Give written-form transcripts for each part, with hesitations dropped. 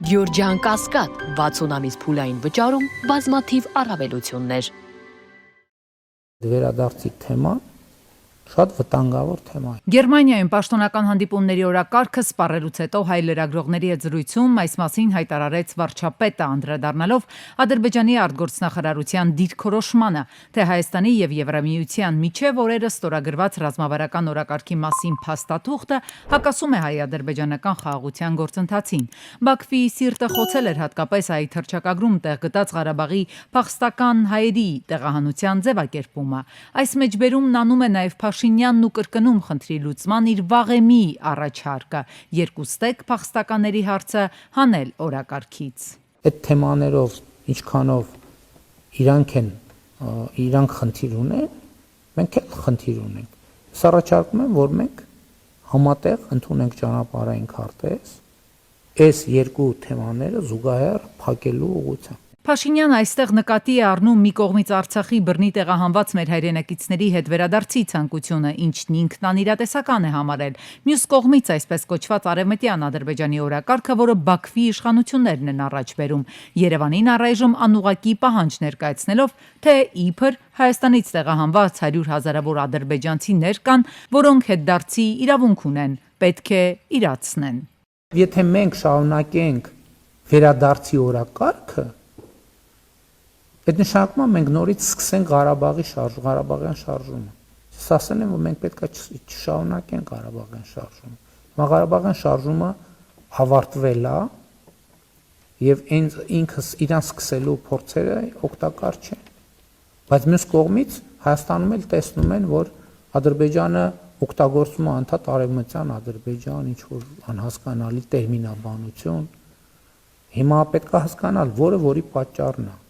Գյորջյան Կասկադ 60 ամիս փուլային վճարում բազմաթիվ առավելություններ։ Վերադարձի թեման շատ վտանգավոր թեմա է։ Գերմանիայում պաշտոնական հանդիպումների օրակարգը սպառելուց հետո հայ լրագրողների հետ զրույցում այս մասին հայտարարեց վարչապետը, անդրադառնալով Ադրբեջանի արտգործնախարարության դիրքորոշմանը, թե Հայաստանի եւ Եվրամիության միջև օրերս ստորագրված ռազմավարական օրակարգի մասին փաստաթուղթը հակասում է հայ-ադրբեջանական խաղաղության գործընթացին։ Բաքվի սիրտը խոցել էր հատկապես այդ հռչակագրում տեղ գտած Ղարաբաղի փախստական հայերի տեղահանության ձևակերպումը։ Այս մեջբերումն անում է նաեւ Փաշինյանն ու կրկնում խնդրի լուծման իր վաղեմի առաջարկը երկուստեք փախստականների հարցը հանել օրակարգից։ Այդ թեմաներով ինչքանով իրանք խնդիր ունեն, մենք էլ խնդիր ունենք։ Ես առաջարկում եմ, որ մենք համատեղ ընդունենք ճանապարհային քարտեզ, այս երկու թեմաները զուգահեռ փակելու ուղղությամբ։ Փաշինյանը այստեղ նկատի է առնում մի կողմից Արցախի բռնի տեղահանված մեր հայրենակիցների հետ վերադարձի ցանկությունը, ինչն ինքն անիրատեսական է համարել։ Մյուս կողմից այսպես կոչված արևմտյան Ադրբեջանի օրակարգը, որը Բաքվի իշխանություններն են առաջ բերում, Երևանին առայժմ անուղղակի պահանջ ներկայացնելով, թե իբր Հայաստանից տեղահանված 100 հազարավոր ադրբեջանցիներ կան, որոնք հետդարձի իրավունք ունեն, պետք է իրացնեն։ Եթե մենք շարունակենք վերադարձի օրակարգը, այդ նշանակում է մենք նորից սկսենք Ղարաբաղյան շարժումը։ Ես ասել եմ, որ մենք պետք է չշարունակենք Ղարաբաղյան շարժումը։ Հիմա Ղարաբաղյան շարժումը ավարտվել է եւ ինքս իրան սկսելու փորձերը օգտակար չեն։ Բայց մյուս կողմից Հայաստանում էլ տեսնում են, որ Ադրբեջանը օգտագործում է անդադ արևմտյան Ադրբեջան, ինչ որ անհասկանալի տերմինաբանություն։ Հիմա պետք է հասկանալ, որի պատճառն է։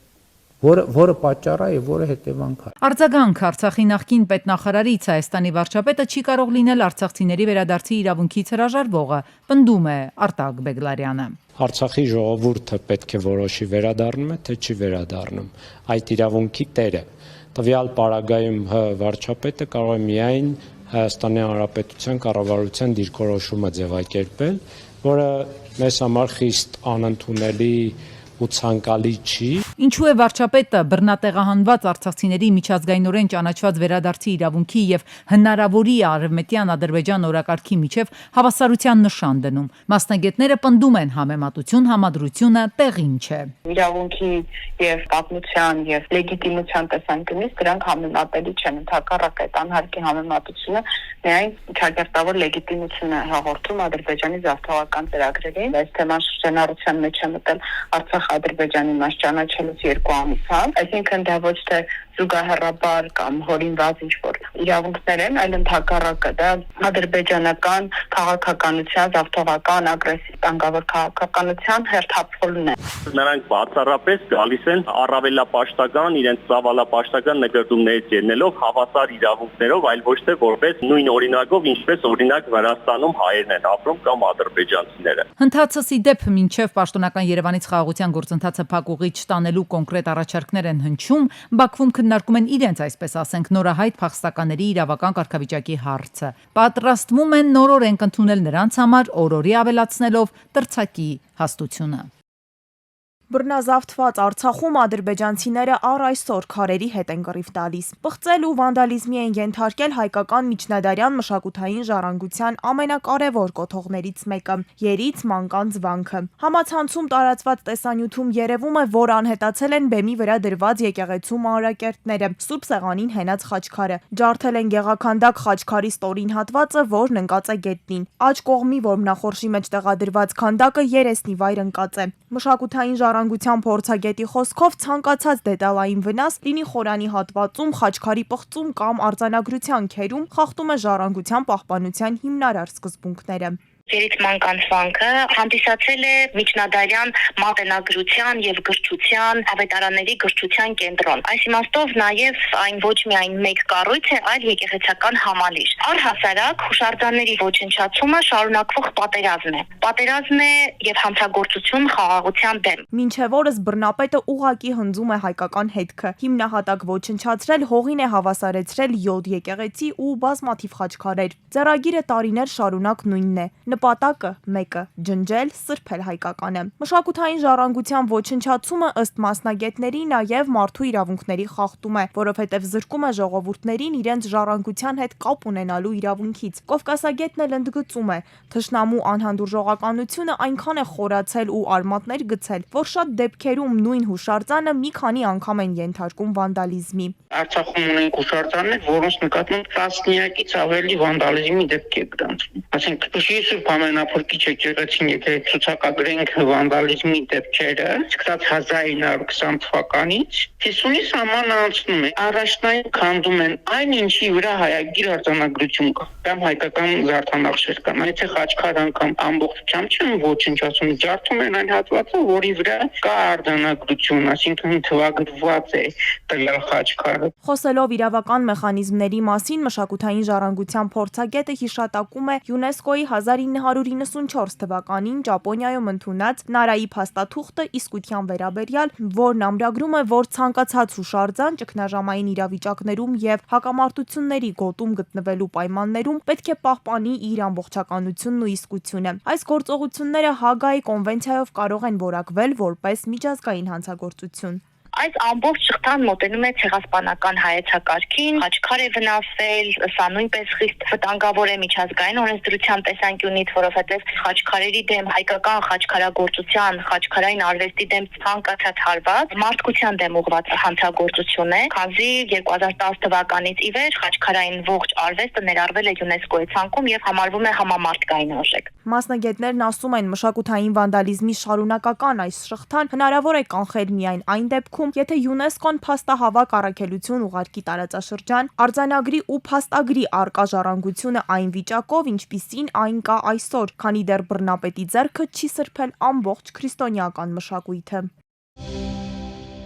Որը պատճառ է եւ որը հետևանք է։ Արձագանք Արցախի նախկին պետնախարարից Հայաստանի վարչապետը չի կարող լինել արցախցիների վերադարձի իրավունքից հրաժարվողը, պնդում է Արտակ Բեգլարյանը։ Արցախի ժողովուրդը պետք է որոշի վերադառնում է, թե չի վերադառնում։ Այդ իրավունքի տերը։ Տվյալ պարագայում վարչապետը կարող է միայն Հայաստանի Հանրապետության կառավարության դիրքորոշումը ձևակերպել, որը մեզ համար խիստ անընդունելի ու ցանկալի չի։ Ինչու է վարչապետը բռնատեղահանված արցախցիների միջազգայինորեն ճանաչված վերադարձի իրավունքի եւ հնարավորի արևմտյան Ադրբեջան օրակարգի միջև հավասարության նշան դնում։ Մասնագետները պնդում են համեմատություն համադրությունը տեղին չէ։ Իրավունքի եւ պատմության եւ լեգիտիմության տեսանկյունից դրանք համեմատելի չեն։ Ընդհակառակը այդ անհարկի համեմատությունը միայն ճակերտավոր լեգիտիմություն է հաղորդում Ադրբեջանի զավթողական ծրագրերին։ Այս թեման շրջանառության մեջ է մտել Արցախ-Ադրբեջանի մաս ճանաչելուց 2 ամիս անց, այսինքն դա ոչ թե զուգահեռաբար կամ հորինված ինչ-որ իրավունքներ են, այլ ընդհակառակը դա ադրբեջանական քաղաքականության, զավթողական, ագրեսիվ տանգավոր քաղաքականության հերթափոխելն է։ Նրանք բացառապես գալիս են առավելապաշտական, իրենց ծավալապաշտական նկատումներից ելնելով հավասար իրավունքներով, այլ ոչ թե որպես նույն օրինակով, ինչպես օրինակ Վրաստանում հայերն են ապրում կամ ադրբեջանցիները։ Հնդածս ի դեպ մինչև պաշտոնական Երևանից խաղաղության գործընթացը փակուղիչ տանելու կոնկրետ առաջարկներ են հնչում, Բաքվում քննարկում են իրենց, այսպես ասենք, նորահայտ փախստականների իրավական կարգավիճակի հարցը։ Պատրաստվում են նոր օրենք ընդունել նրանց համար, օրորի ավելացնելով տրցակի հաստությունը։ Բռնազավթված Արցախում ադրբեջանցիները առ այսօր քարերի հետ են կռիվ տալիս։ Պղծել ու վանդալիզմի են ենթարկել հայկական միջնադարյան մշակութային ժառանգության ամենակարևոր կոթողներից մեկը՝ երից մանկան ձվանքը։ Համացանցում տարածված տեսանյութում երևում է, որ անհետացել են բեմի վրա դրված եկեղեցու մանրակերտները, Սուրբ Սեղանին հենած խաչքարը։ Ջարդել են գեղաքանդակ խաչքարի ստորին հատվածը, որն ընկած է գետնին։ Աջ կողմի որմնախորշի մեջ տեղադրված քանդակը երեսնի վայր ընկած է։ Մշակութային ժառանգության փորձագետի խոսքով ցանկացած դետալային վնաս լինի խորանի հատվածում, խաչքարի պղծում կամ արձանագրության քերում խախտում է ժառանգության պահպանության հիմնարար սկզբունքները։ Երից մանկան ցվանքը հանդիսացել է միջնադարյան մատենագրության եւ գրչության, ավետարանների գրչության կենտրոն։ Այս իմաստով նաեւ այն ոչ միայն մեկ կառույց է, այլ եկեղեցական համալիր։ Առհասարակ հուշարձանների ոչնչացումը շարունակվող պատերազմ է։ Պատերազմ է եւ հանցագործություն խաղաղության դեմ։ Մինչև օրս բռնապետը ուղակի հնձում է հայկական հետքը։ Հիմնահատակ ոչնչացրել, հողին է հավասարեցրել յոդ եկեղեցի ու բազմաթիվ խաչքարեր։ Ձեռագիրը տարիներ շարունակ նույնն է։ նպատակը մեկը՝ ջնջել, սրբել հայկականը։ Մշակութային ժառանգության ոչնչացումը ըստ մասնագետների նաև մարդու իրավունքների խախտում է, որովհետև զրկում է ժողովուրդներին իրենց ժառանգության հետ կապ ունենալու իրավունքից։ Կովկասագետն էլ ընդգծում է, թշնամու անհանդուրժողականությունը այնքան է խորացել ու արմատներ գցել, որ շատ դեպքերում նույն հուշարձանը մի քանի անգամ են ենթարկում վանդալիզմի։ Արցախում ունենք հուշարձաններ, որոնց նկատմամբ տասնյակից ավելի վանդալիզմի դեպք է գրանցվում։ Այսինքն, շիրսուրբ ամենափրկիչ եկեղեցին, եթե ցուցակագրենք վանդալիզմի դեպքերը, սկսած 1920 թվականից 50-ի սահմանը անցնում է։ Առաջնային քանդում են այն, ինչի վրա հայագիր արձանագրություն կա, կամ հայկական զարդանախշեր կան։ Եթե Խաչքար անգամ ամբողջությամբ չեն ոչնչացում, ջարդում են այն հատվածը, որի վրա կա արձանագրություն, այսինքն թվագրված է տվյալ Խաչքարը։ Խոսելով իրավական մեխանիզմների մասին, մշակութային ժառանգության փորձագետը հիշատակում է ՅՈՒՆԵՍԿՕ-ի 1994 թվականին Ճապոնիայում ընդունած Նարայի փաստաթուղթը իսկության վերաբերյալ, որն ամրագրում է, որ ցանկացած հուշարձան ճգնաժամային իրավիճակներում եւ հակամարտությունների գոտում գտնվելու պայմաններում պետք է պահպանի իր ամբողջականությունն ու իսկությունը։ Այս գործողությունները Հագայի կոնվենցիայով կարող են որակվել որպես միջազգային հանցագործություն։ Այս ամբողջ շղթան մոտենում է ցեղասպանական հայեցակարգին, Խաչքար է վնասվել, սա նույնպես խիստ վտանգավոր է միջազգային օրենսդրության տեսանկյունից, որովհետև Խաչքարերի դեմ հայկական խաչքարագործության, խաչքարային արվեստի դեմ ցանկացած հարված մարդկության դեմ ուղղված հանցագործություն է, քանզի 2010 թվականից ի վեր խաչքարային ողջ արվեստը ներառվել է ՅՈՒՆԵՍԿՕ-ի ցանկում եւ համարվում է համամարտկային արժեք։ Մասնագետներն ասում են, մշակութային վանդալիզմի շարունակական այս շղթան հնարավոր է կանխել միայն այն դեպքում, եթե ՅՈՒՆԵՍԿՕ-ն փաստահավաք առաքելություն ուղարկի տարածաշրջան, արձանագրի ու փաստագրի առկա ժառանգությունը այն վիճակով, ինչպիսին այն կա այսօր, քանի դեռ բռնապետի ձեռքը չի սրբել ամբողջ քրիստոնեական մշակույթը։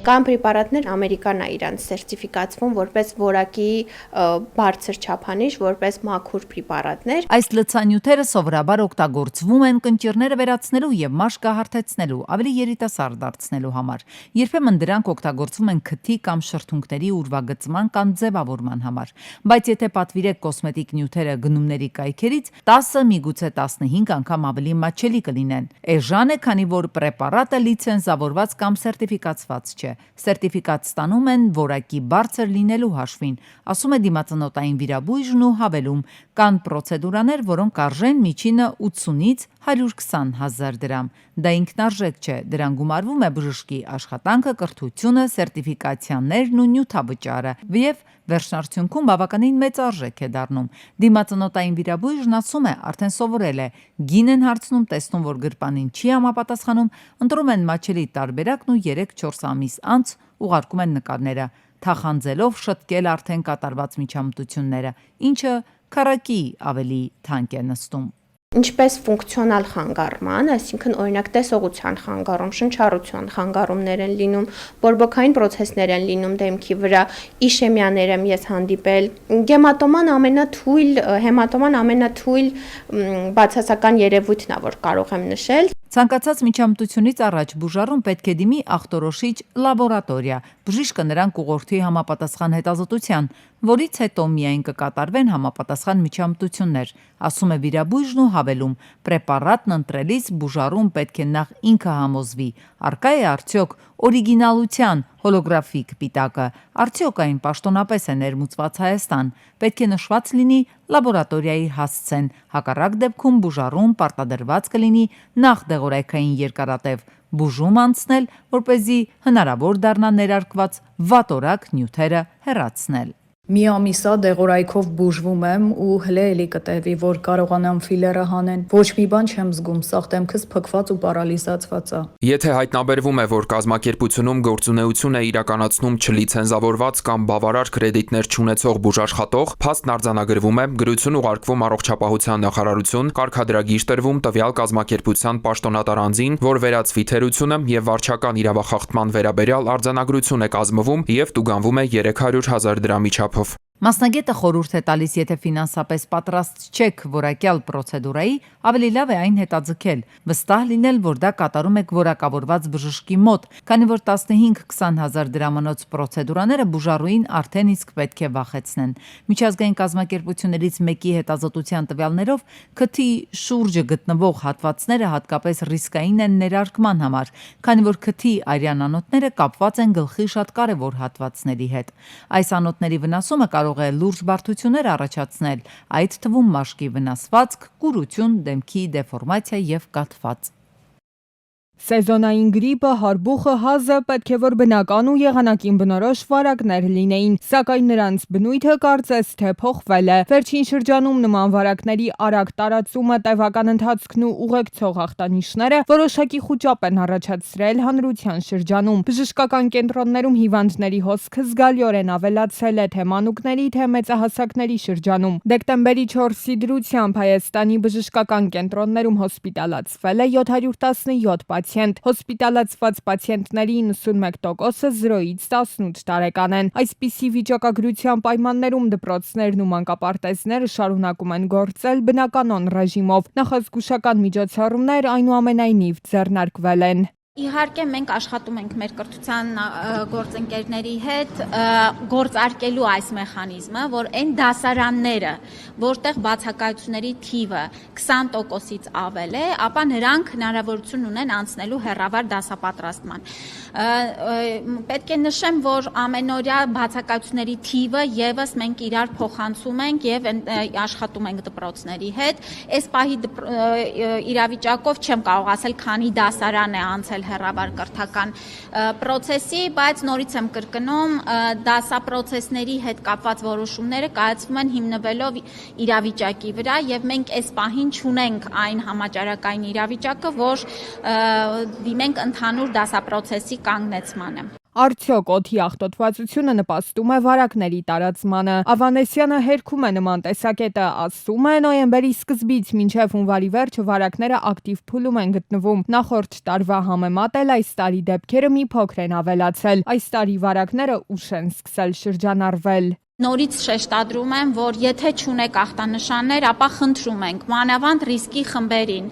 Կան պրեպարատներ, Ամերիկան է իրանց սերտիֆիկացվում որպես որակի բարձր չափանիշ, որպես մաքուր պրեպարատներ։ Այս լցանյութերը սովորաբար օգտագործվում են կնճիռները վերացնելու եւ մաշկը հարթեցնելու, ավելի երիտասարդ դարձնելու համար։ Երբեմն դրանք օգտագործվում են քթի կամ շրթունքների ուրվագծման կամ ձևավորման համար։ Բայց եթե պատվիրեք կոսմետիկ նյութերը գնումների կայքերից, 10-ը միգուցե 15 անգամ ավելի մատչելի կլինեն։ Էժան է, քանի որ պրեպարատը լիցենզավորված կամ սերտիֆիկացված չէ։ Սերտիֆիկատ ստանում են որակի բարձր լինելու հաշվին, ասում է դիմացնոտային վիրաբույժն ու հավելում, կան պրոցեդուրաներ, որոնք արժեն միջինը 80-ից 120 հազար դրամ։ Դա ինքնարժեք չէ, դրան գումարվում է բժշկի աշխատանքը, կրթությունը, սերտիֆիկացիաներն ու նյութավճարը եւ վերջնարդյունքում բավականին մեծ արժեք է դառնում։ Դիմացնոտային վիրաբույժն ասում է, արդեն սովորել է, գին են հարցնում, տեսնում, որ գրպանին չի համապատասխանում, ընտրում են մատչելի տարբերակն ու 3-4 ամիս անց ուղարկում են նկարները, թախանձելով շտկել արդեն կատարված միջամտությունները, ինչը քառակի ավելի թանկ է նստում։ Ինչպես ֆունկցիոնալ խանգարման, այսինքն օրինակ տեսողության խանգարում, շնչառության խանգարումներ են լինում, բորբոքային պրոցեսներ են լինում դեմքի վրա, իշեմիաներ եմ ես հանդիպել, հեմատոման ամենաթույլ բացասական երևույթն է, որ կարող եմ նշել։ Ցանկացած միջամտությունից առաջ բուժառուն պետք է դիմի ախտորոշիչ լաբորատորիա, բժիշկը նրան կուղղորդի համապատասխան հետազոտության, որից հետո միայն կկատարվեն համապատասխան միջամտություններ, ասում է վիրաբույժն ու հավելում, պրեպարատն ընտրելիս բուժառուն պետք է նախ ինքը համոզվի, առկա է արդյոք օրիգինալության հոլոգրաֆիկ պիտակը, արդյոք այն պաշտոնապես է ներմուծված Հայաստան, պետք է նշված լինի լաբորատորիայի հասցեն, հակառակ դեպքում բուժառուն պարտադրված կլինի նախ դեղորայքային երկարատև բուժում անցնել, որպեսզի հնարավոր դառնա ներարկված վատորակ նյութերը հեռացնել։ Մի ամիսա դեղորայքով բուժվում եմ ու հլե էլի կտևի, որ կարողանամ ֆիլերը հանեն։ Ոչ մի բան չեմ զգում, սաղ դեմքս փքված ու պարալիզացված է։ Եթե հայտնաբերվում է, որ կազմակերպությունում գործունեություն է իրականացնում չլիցենզավորված կամ բավարար կրեդիտներ չունեցող բուժաշխատող, փաստն արձանագրվում է, գրություն ուղարկվում առողջապահության նախարարություն, կարգադրագիր տրվում տվյալ կազմակերպության պաշտոնատար անձին, որ վերացվի թերությունը եւ վարչական իրավախախտման վերաբերյալ արձանագրություն է կազմվում եւ տուգանվում է 300,000 դրամի չափով։ Մասնագետը խորհուրդ է տալիս, եթե ֆինանսապես պատրաստ չեք որակյալ պրոցեդուրայի, ավելի լավ է այն հետաձգել, վստահ լինել, որ դա կատարում եք որակավորված բժշկի մոտ, քանի որ 15-20 հազար դրամանոց պրոցեդուրաները բուժառուին արդեն իսկ պետք է վախեցնեն։ Միջազգային կազմակերպություններից մեկի հետազոտության տվյալներով քթի շուրջը գտնվող հատվածները հատկապես ռիսկային են ներարկման համար, քանի որ քթի արյան անոթները կապված են գլխի շատ կարևոր հատվածների հետ։ Այս անոթների վնասումը կարող է լուրջ բարդություններ առաջացնել, այդ թվում մաշկի վնասվածք, կուրություն, դեմքի դեֆորմացիա եւ կաթված։ Սեզոնային գրիպը, հարբուխը, հազը պետք է որ բնական ու եղանակին բնորոշ վարակներ լինեին, սակայն նրանց բնույթը կարծես թե փոխվել է։ Վերջին շրջանում նման վարակների արագ տարածումը, տևական ընթացքն ու ուղեկցող ախտանիշները որոշակի խուճապ են առաջացրել հանրության շրջանում։ Բժշկական կենտրոններում հիվանդների հոսքը զգալիորեն ավելացել է թե մանուկների, թե մեծահասակների շրջանում։ Դեկտեմբերի 4-ի դրությամբ Հայաստանի բժշկական կենտրոններում հոսպիտալացվել է 717 պացիենտ, հոսպիտալացված պացիենտների 91%-ը 0-ից 18 տարեկան են։ Այսպիսի վիճակագրության պայմաններում դպրոցներն ու մանկապարտեզները շարունակում են գործել բնականոն ռեժիմով։ Նախազգուշական միջոցառումներ այնուամենայնիվ ձեռնարկվել են։ Իհարկե մենք աշխատում ենք մեր կրթության գործընկերների հետ գործարկելու այս մեխանիզմը, որ այն դասարանները, որտեղ բացակայությունների թիվը 20%-ից ավել է, ապա նրանք հնարավորություն ունեն անցնելու հեռավար դասապատրաստման։ Պետք է նշեմ, որ ամենօրյա բացակայությունների թիվը եւս մենք իրար փոխանցում ենք եւ աշխատում ենք դպրոցների հետ։ Այս պահի իրավիճակով չեմ կարող ասել, քանի դասարան է անցել հեռավար կրթական պրոցեսի, բայց նորից եմ կրկնում, դասապրոցեսների հետ կապված որոշումները կայացվում են հիմնվելով իրավիճակի վրա եւ մենք այս պահին չունենք այն համաճարակային իրավիճակը, որ դիմենք ընդհանուր դասապրոցեսի կանգնեցմանը։ Արդյոք օդի աղտոտվածությունը նպաստում է վարակների տարածմանը։ Ավանեսյանը հերքում է նման տեսակետը, ասում է նոյեմբերի սկզբից մինչև հունվարի վերջը վարակները ակտիվ փուլում են գտնվում։ Նախորդ տարվա համեմատ էլ այս տարի դեպքերը մի փոքր են ավելացել։ Այս տարի վարակները ուշ են սկսել շրջանառվել։ Նորից շեշտադրում եմ, որ եթե չունեք ախտանշաններ, ապա խնդրում ենք մանավանդ ռիսկի խմբերին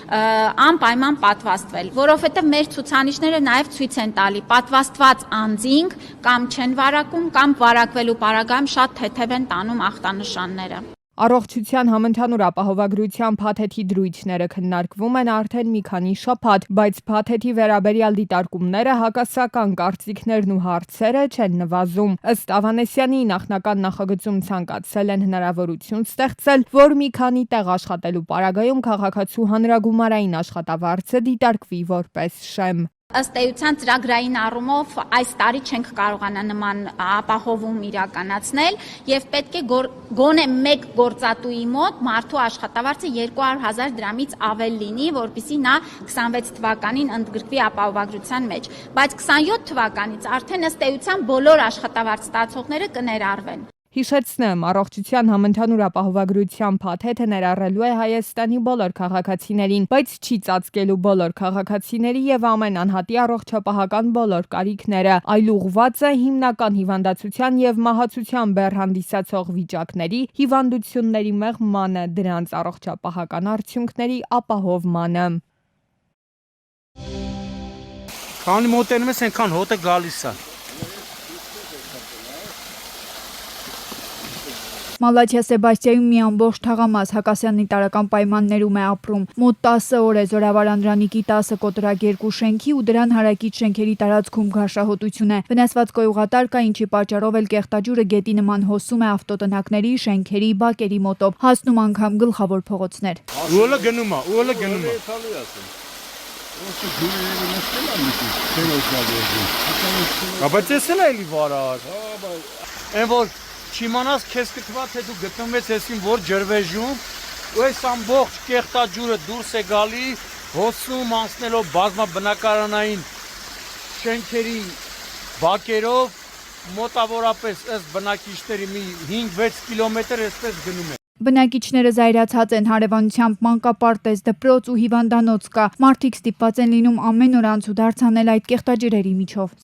անպայման պատվաստվել, որովհետև մեր ցուցանիշները նաև ցույց են տալի պատվաստված անձինք կամ չեն վարակում, կամ վարակվելու պարագայում շատ թեթև են տանում ախտանշանները։ Առողջության համընդհանուր ապահովագրության փաթեթի դրույթները քննարկվում են արդեն մի քանի շաբաթ, բայց փաթեթի վերաբերյալ դիտարկումները, հակասական կարծիքներն ու հարցերը չեն նվազում։ Ըստ Ավանեսյանի, նախնական նախագծում ցանկացել են հնարավորություն ստեղծել, որ մի քանի տեղ աշխատելու պարագայում քաղաքացու հանրագումարային աշխատավարձը դիտարկվի որպես շեմ։ Ըստ էության ծրագրային առումով այս տարի չենք կարողանա նման ապահովում իրականացնել եւ պետք է գոնե մեկ գործատուի մոտ մարդու աշխատավարձը 200,000 դրամից ավել լինի, որպեսզի նա 26 թվականին ընդգրկվի ապահովագրության մեջ, բայց 27 թվականից արդեն ըստ էության բոլոր աշխատավարձ ստացողները կներառվեն։ Հիշեցնեմ, առողջության համընդհանուր ապահովագրության փաթեթը ներառելու է Հայաստանի բոլոր քաղաքացիներին, բայց չի ծածկելու բոլոր քաղաքացիների եւ ամեն անհատի առողջապահական բոլոր կարիքները, այլ ուղղված է հիմնական հիվանդացության եւ մահացության բեռ հանդիսացող վիճակների, հիվանդությունների մեղմանը, դրանց առողջապահական արդյունքների ապահովմանը։ Քանի մոտենում ես, այնքան հոտը գալիս է։ Մալաթիա Սեբաստիայում մի ամբողջ թաղամաս Հակասյանի տարական պայմաններում է ապրում։ Մոտ 10 օր է Զորավար Անդրանիկի 10 կոտրակ 2 շենքի ու դրան հարակից շենքերի տարածքում գարշահոտություն է։ Վնասված կոյուղատար կա, ինչի պատճառով էլ կեղտաջուրը գետի նման հոսում է ավտոտնակների, շենքերի, բակերի մոտով, հասնում անգամ գլխավոր փողոցներ։ Ուոլը գնում է։ Բայց ես էլ էլի վարար։ Այն որ չիմանաս քեզ կթվա թե դու գտնվես այսին որ ջրվեժում ու այս ամբողջ կեղտաջուրը դուրս է գալի հոսում անցնելով բազմաբնակարանային շենքերի բակերով մոտավորապես ըստ բնակիչների մի 5-6 կիլոմետր այսպես գնում է։ Բնակիչները զայրացած են, հարևանությամբ մանկապարտեզ, դպրոց ու հիվանդանոց կա։ Մարդիկ ստիպված են լինում ամեն օր անցուդարձ անել այդ կեղտաջրերի միջով։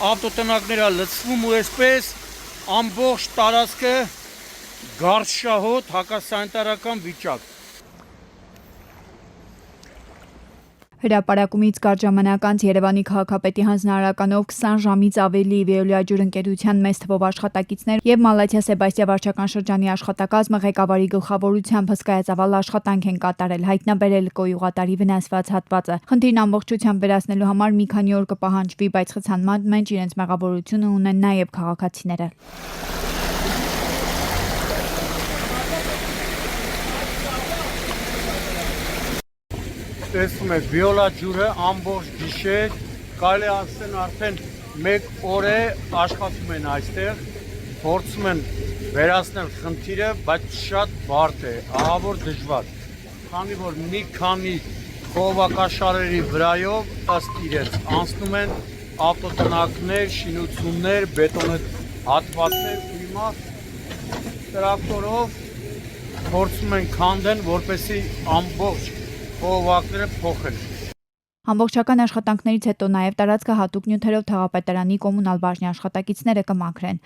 ավտոտնակները լցվում ու այսպես ամբողջ տարածքը գարշահոտ հակասանիտարական վիճակ։ Հրապարակումից կարճ ժամանակ անց Երևանի քաղաքապետի հանձնարարականով 20 ժամից ավելի Վեոլիաջուր ընկերության մեծ թվով աշխատակիցներ եւ Մալաթիա Սեբաստիա վարչական շրջանի աշխատակազմը ղեկավարի գլխավորությամբ հսկայածավալ աշխատանք են կատարել, հայտնաբերել կոյուղատարի վնասված հատվածը։ Խնդիրն ամբողջությամբ վերացնելու համար մի քանի օր կպահանջվի, բայց խցանման մեջ իրենց մեղավորությունը ունեն նաեւ քաղաքացիները։ Տեսնում եք Վեոլիաջուրը ամբողջ գիշեր, կարելի ասեն արդեն 1 օր է աշխատում են այստեղ, փորձում են վերացնել խնդիրը, բայց շատ բարդ է, ահավոր դժվար։ Քանի որ մի քանի խողովակաշարերի վրայով ըստ իրենց անցնում են ավտոտնակներ, շինություններ, բետոնե հատվածներ ու հիմա տրակտորով փորձում են քանդեն, որպեսզի ամբողջ խողովակները փոխել։ Ամբողջական աշխատանքներից հետո նաև տարածքը հատուկ նյութերով թաղապետարանի կոմունալ բաժնի աշխատակիցները կմաքրեն։